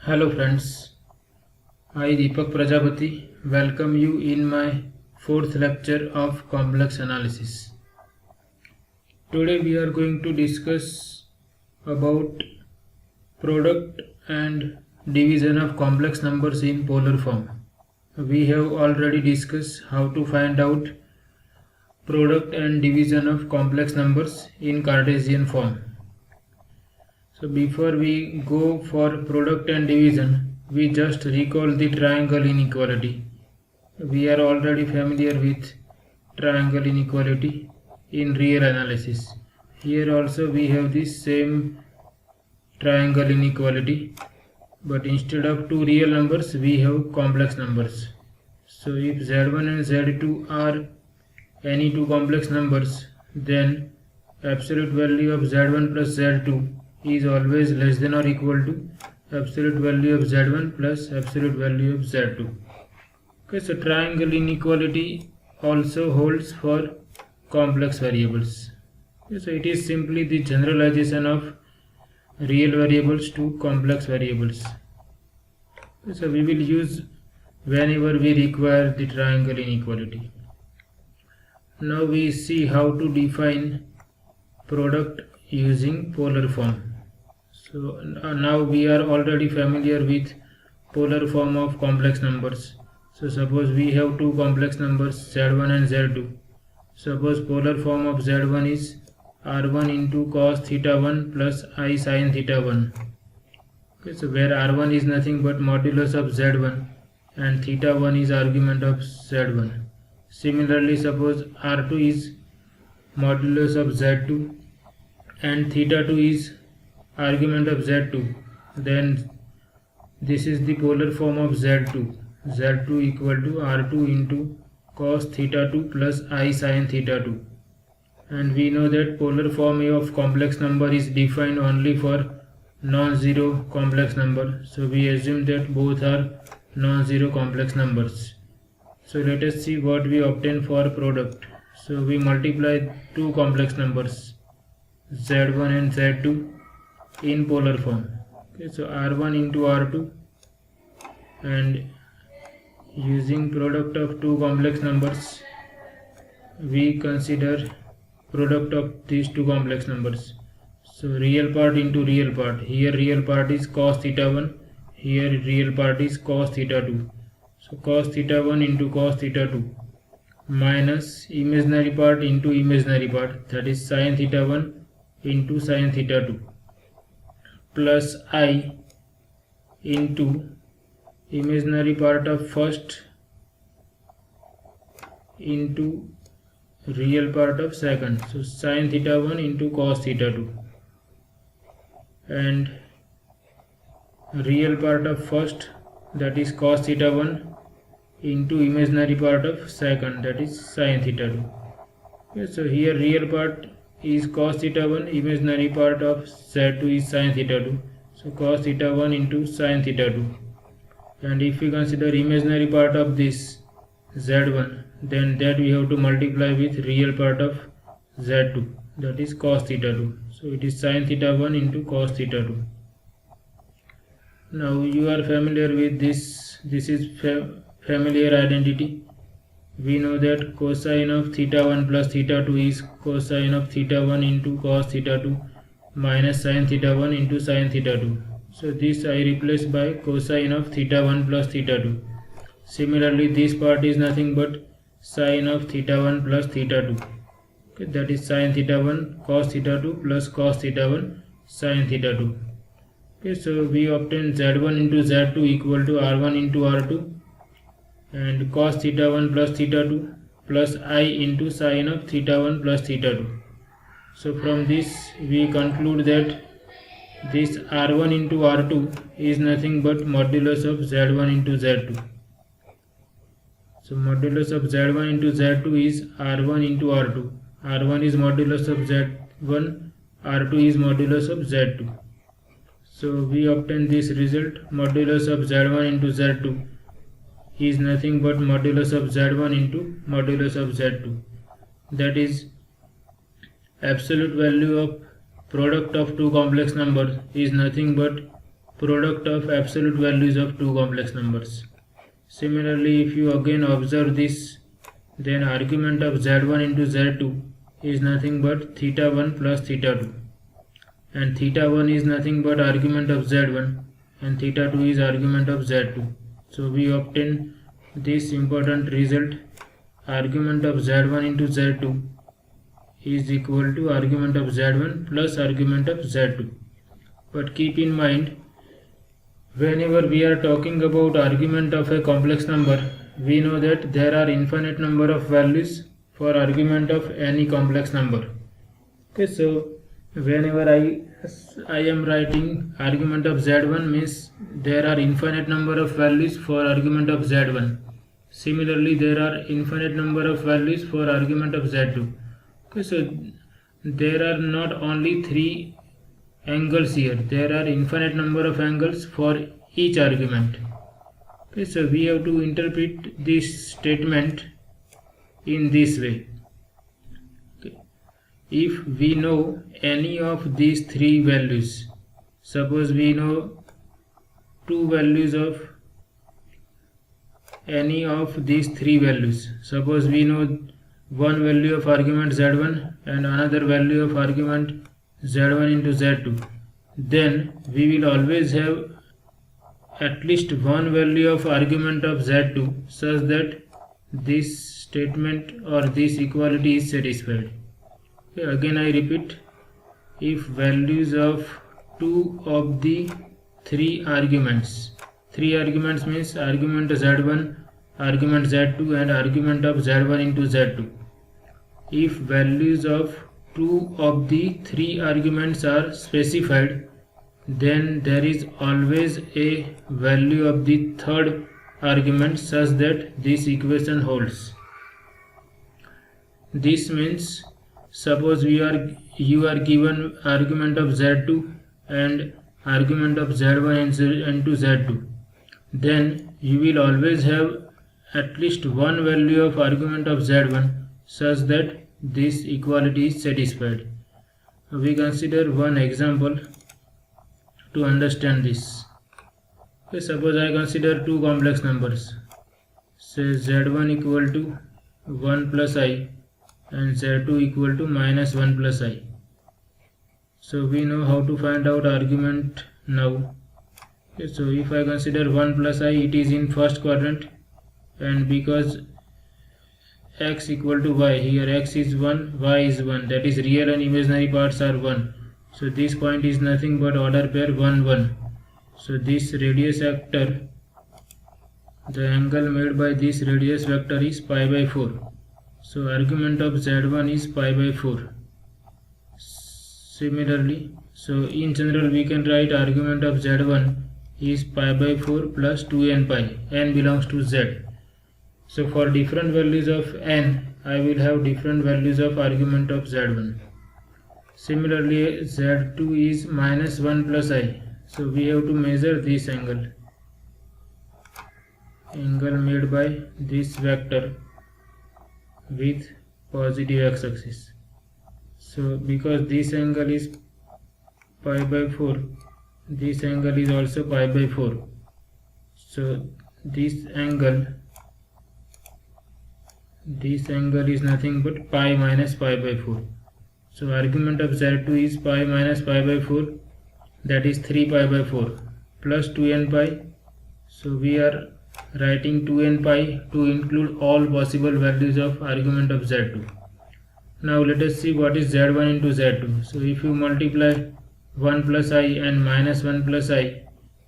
Hello friends, I Deepak Prajapati welcome you in my fourth lecture of complex analysis. Today we are going to discuss about product and division of complex numbers in polar form. We have already discussed how to find out product and division of complex numbers in Cartesian form. So before we go for product and division, we just recall the triangle inequality. We are already familiar with triangle inequality in real analysis. Here also we have the same triangle inequality, but instead of two real numbers we have complex numbers. So if z1 and z2 are any two complex numbers, then absolute value of z1 plus z2 is always less than or equal to absolute value of z1 plus absolute value of z2. Okay, so triangle inequality also holds for complex variables. Okay, so it is simply the generalization of real variables to complex variables. Okay, so we will use whenever we require the triangle inequality. Now we see how to define product using polar form. So now we are already familiar with polar form of complex numbers. So suppose we have two complex numbers z1 and z2. Suppose polar form of z1 is r1 into cos theta 1 plus I sin theta 1. Okay, so where r1 is nothing but modulus of z1 and theta 1 is argument of z1. Similarly, suppose r2 is modulus of z2 and theta 2 is argument of z2, then this is the polar form of z2. z2 equal to r2 into cos theta 2 plus I sin theta 2. And we know that polar form of complex number is defined only for non-zero complex number. So we assume that both are non-zero complex numbers. So let us see what we obtain for product. So we multiply two complex numbers z1 and z2 in polar form. Okay, so r1 into r2, and using product of two complex numbers we consider product of these two complex numbers. So real part into real part. Here real part is cos theta 1, here real part is cos theta 2. So cos theta 1 into cos theta 2 minus imaginary part into imaginary part, that is sin theta 1 into sin theta 2, plus I into imaginary part of first into real part of second. So sin theta 1 into cos theta 2, and real part of first, that is cos theta 1, into imaginary part of second, that is sin theta 2. Okay, so here real part is cos theta 1, imaginary part of z2 is sin theta 2. So cos theta 1 into sin theta 2. And if we consider imaginary part of this z1, then that we have to multiply with real part of z2, that is cos theta 2. So it is sin theta 1 into cos theta 2. Now you are familiar with this. This is familiar identity. We know that cosine of theta 1 plus theta 2 is cosine of theta 1 into cos theta 2 minus sin theta 1 into sin theta 2. So this I replace by cosine of theta 1 plus theta 2. Similarly, this part is nothing but sin of theta 1 plus theta 2. Okay, that is sin theta 1 cos theta 2 plus cos theta 1 sin theta 2. Okay, so we obtain z1 into z2 equal to r1 into r2 and cos theta 1 plus theta 2 plus I into sin of theta 1 plus theta 2. So from this we conclude that this r1 into r2 is nothing but modulus of z1 into z2. So modulus of z1 into z2 is r1 into r2. r1 is modulus of z1, r2 is modulus of z2. So we obtain this result, modulus of z1 into z2 is nothing but modulus of z1 into modulus of z2. That is, absolute value of product of two complex numbers is nothing but product of absolute values of two complex numbers. Similarly, if you again observe this, then argument of z1 into z2 is nothing but theta 1 plus theta 2, and theta 1 is nothing but argument of z1 and theta 2 is argument of z2. So we obtain this important result: argument of z1 into z2 is equal to argument of z1 plus argument of z2. But keep in mind, whenever we are talking about argument of a complex number, we know that there are infinite number of values for argument of any complex number. Okay, so whenever I am writing argument of z1 means there are infinite number of values for argument of z1. Similarly, there are infinite number of values for argument of z2. Okay, so there are not only three angles here, there are infinite number of angles for each argument. Okay, so we have to interpret this statement in this way. Okay. If we know any of these three values, suppose we know two values of any of these three values, suppose we know one value of argument z1 and another value of argument z1 into z2, then we will always have at least one value of argument of z2 such that this statement or this equality is satisfied. Okay, again I repeat, if values of two of the three arguments means argument z1, argument z2 and argument of z1 into z2, if values of two of the three arguments are specified, then there is always a value of the third argument such that this equation holds. This means, suppose you are given argument of z2 and argument of z1 into z2, then you will always have at least one value of argument of z1 such that this equality is satisfied. We consider one example to understand this. Okay, suppose I consider two complex numbers, say z1 equal to 1 plus I and z2 equal to minus 1 plus I. So we know how to find out argument now. Okay, so if I consider 1 plus I, it is in first quadrant, and because x equal to y, here x is 1, y is 1, that is real and imaginary parts are 1. So this point is nothing but order pair 1 1. So this radius vector, the angle made by this radius vector is pi by 4. So argument of z1 is pi by 4. Similarly, so in general we can write argument of z1 is pi by 4 plus 2n pi, n belongs to z. So for different values of n, I will have different values of argument of z1. Similarly, z2 is minus 1 plus I. So we have to measure this angle made by this vector with positive x-axis. So because this angle is pi by 4, this angle is also pi by 4. So this angle is nothing but pi minus pi by 4. So argument of z2 is pi minus pi by 4, that is 3 pi by 4 plus 2n pi. So we are writing 2n pi to include all possible values of argument of z2. Now let us see what is z1 into z2. So if you multiply 1 plus I and minus 1 plus I,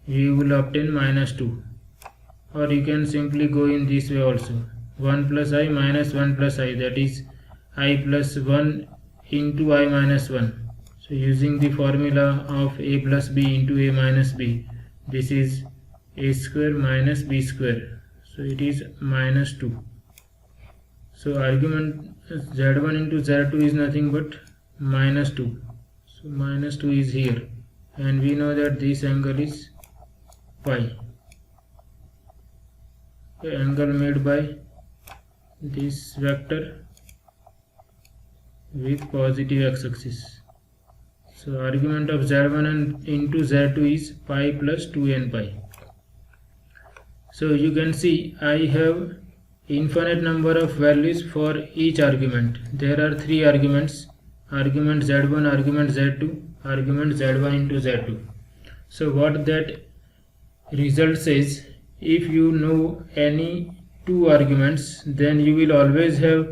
you will obtain minus 2. Or you can simply go in this way also. 1 plus I minus 1 plus I, that is I plus 1 into I minus 1. So using the formula of a plus b into a minus b, this is a square minus b square. So it is minus 2. So argument z1 into z2 is nothing but minus 2. So minus 2 is here, and we know that this angle is pi. The angle made by this vector with positive x-axis. So So argument of z1 and into z2 is pi plus 2n pi. So you can see I have infinite number of values for each argument. There are 3 arguments: argument z1, argument z2, argument z1 into z2. So what that result says, if you know any 2 arguments, then you will always have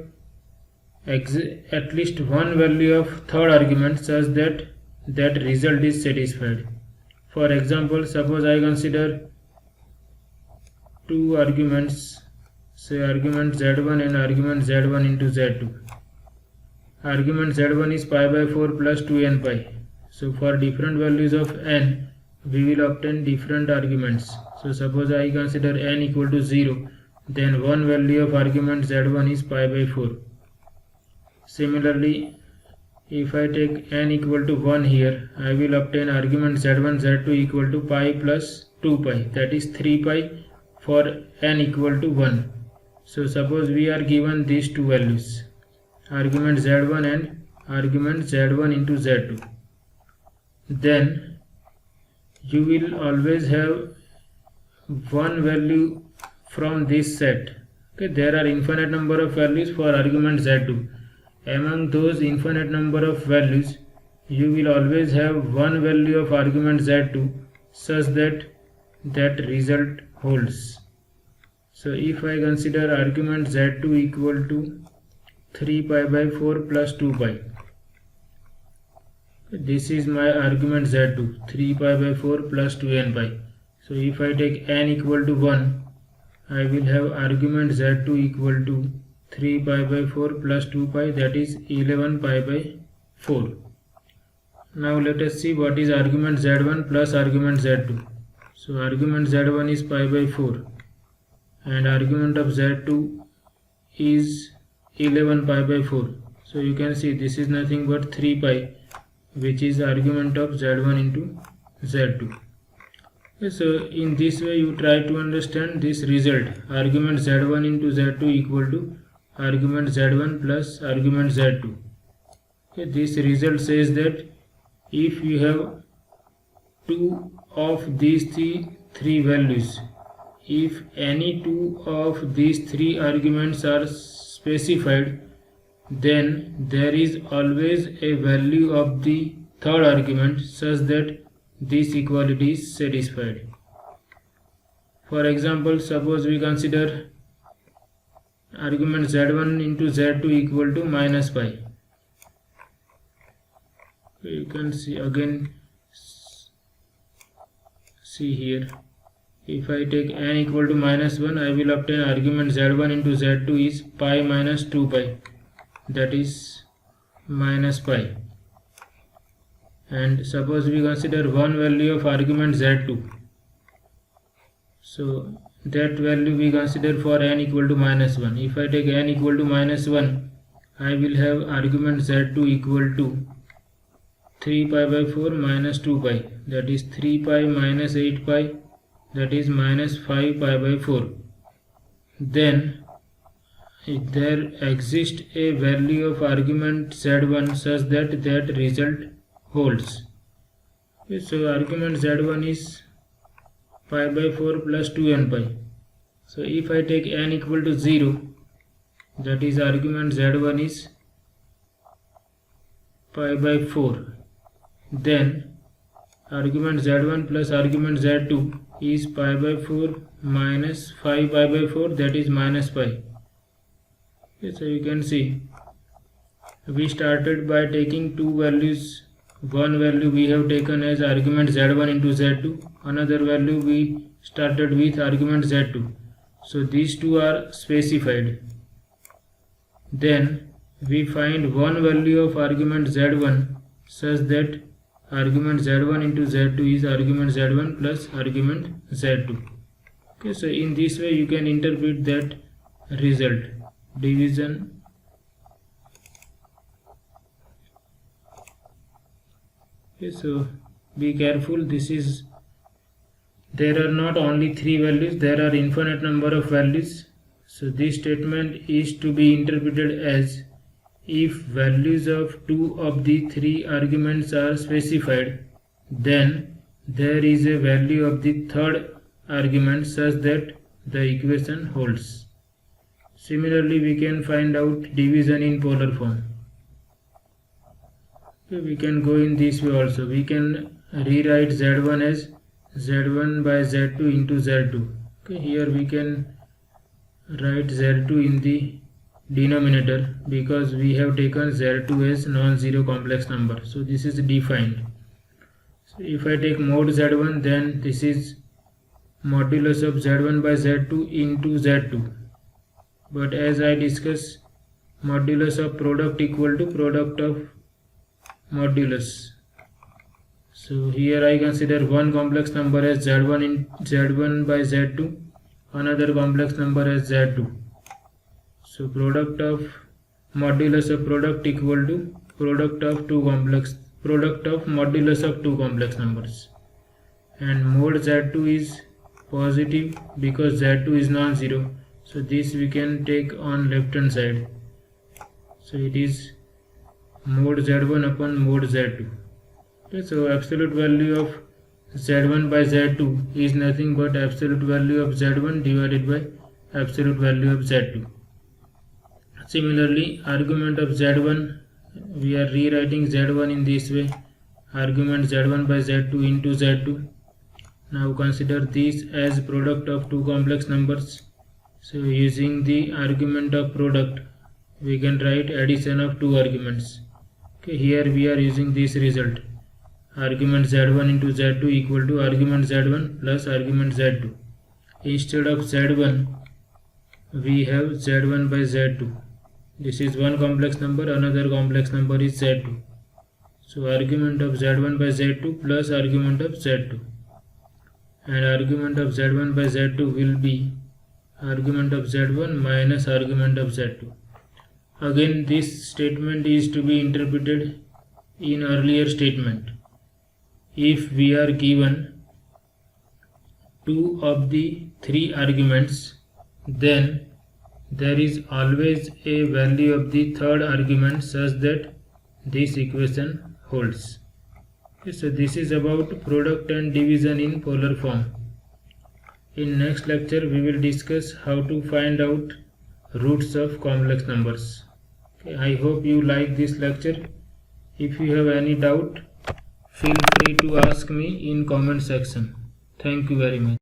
at least one value of third argument such that that result is satisfied. For example, suppose I consider 2 arguments, say argument z1 and argument z1 into z2. Argument z1 is pi by 4 plus 2n pi. So for different values of n, we will obtain different arguments. So suppose I consider n equal to 0, then one value of argument z1 is pi by 4. Similarly, if I take n equal to 1 here, I will obtain argument z1 z2 equal to pi plus 2 pi, that is 3 pi for n equal to 1. So suppose we are given these 2 values, argument z1 and argument z1 into z2, then you will always have one value from this set. Okay, there are infinite number of values for argument z2. Among those infinite number of values, you will always have one value of argument z2 such that that result holds. So if I consider argument z2 equal to 3 pi by 4 plus 2 pi, this is my argument z2, 3 pi by 4 plus 2n pi. So if I take n equal to 1, I will have argument z2 equal to 3 pi by 4 plus 2 pi, that is 11 pi by 4. Now let us see what is argument z1 plus argument z2. So argument z1 is pi by 4 and argument of z2 is 11 pi by 4. So you can see this is nothing but 3 pi, which is argument of z1 into z2. So in this way you try to understand this result, argument z1 into z2 equal to argument z1 plus argument z2. This result says that if you have 2 of these three values, if any 2 of these 3 arguments are specified, then there is always a value of the third argument such that this equality is satisfied. For example, suppose we consider argument z1 into z2 equal to minus pi. You can see again, see here, if I take n equal to minus 1, I will obtain argument z1 into z2 is pi minus 2 pi, that is minus pi. And suppose we consider one value of argument z2, so that value we consider for n equal to minus 1. If I take n equal to minus 1, I will have argument z2 equal to 3 pi by 4 minus 2 pi, that is 3 pi minus 8 pi, that is minus 5 pi by 4. Then there exists a value of argument z1 such that that result holds. So argument z1 is pi by 4 plus 2n pi. So if I take n equal to 0, that is argument z1 is pi by 4, then argument z1 plus argument z2 is pi by 4 minus 5 pi by 4, that is minus pi. So you can see we started by taking 2 values. One value we have taken as argument z1 into z2, another value we started with argument z2. So these 2 are specified. Then we find one value of argument z1 such that argument z1 into z2 is argument z1 plus argument z2. Okay, so in this way you can interpret that result, division. Okay, so be careful, there are not only 3 values, there are infinite number of values. So this statement is to be interpreted as, if values of two of the three arguments are specified, then there is a value of the third argument such that the equation holds. Similarly, we can find out division in polar form. Okay, we can go in this way also. We can rewrite Z1 as Z1 by Z2 into Z2. Okay, here we can write Z2 in the denominator because we have taken Z2 as non-zero complex number. So this is defined. So if I take mod Z1, then this is modulus of Z1 by Z2 into Z2. But as I discussed, modulus of product equal to product of modulus. So here I consider one complex number as Z1 in Z1 by Z2, another complex number as Z2. So product of modulus of product equal to product of modulus of two complex numbers. And mod Z2 is positive because Z2 is non-zero. So this we can take on left hand side. So it is mod Z1 upon mod Z2. Okay, so absolute value of Z1 by Z2 is nothing but absolute value of Z1 divided by absolute value of Z2. Similarly, argument of Z1, we are rewriting Z1 in this way. Argument Z1 by Z2 into Z2. Now consider this as product of two complex numbers. So using the argument of product, we can write addition of two arguments. Okay, here we are using this result. Argument Z1 into Z2 equal to argument Z1 plus argument Z2. Instead of Z1, we have Z1 by Z2. This is one complex number, another complex number is Z2. So argument of Z1 by Z2 plus argument of Z2. And argument of Z1 by Z2 will be argument of Z1 minus argument of Z2. Again, this statement is to be interpreted in earlier statement. If we are given two of the three arguments, then there is always a value of the third argument such that this equation holds. Okay, so this is about product and division in polar form. In next lecture we will discuss how to find out roots of complex numbers. Okay, I hope you like this lecture. If you have any doubt, feel free to ask me in comment section. Thank you very much.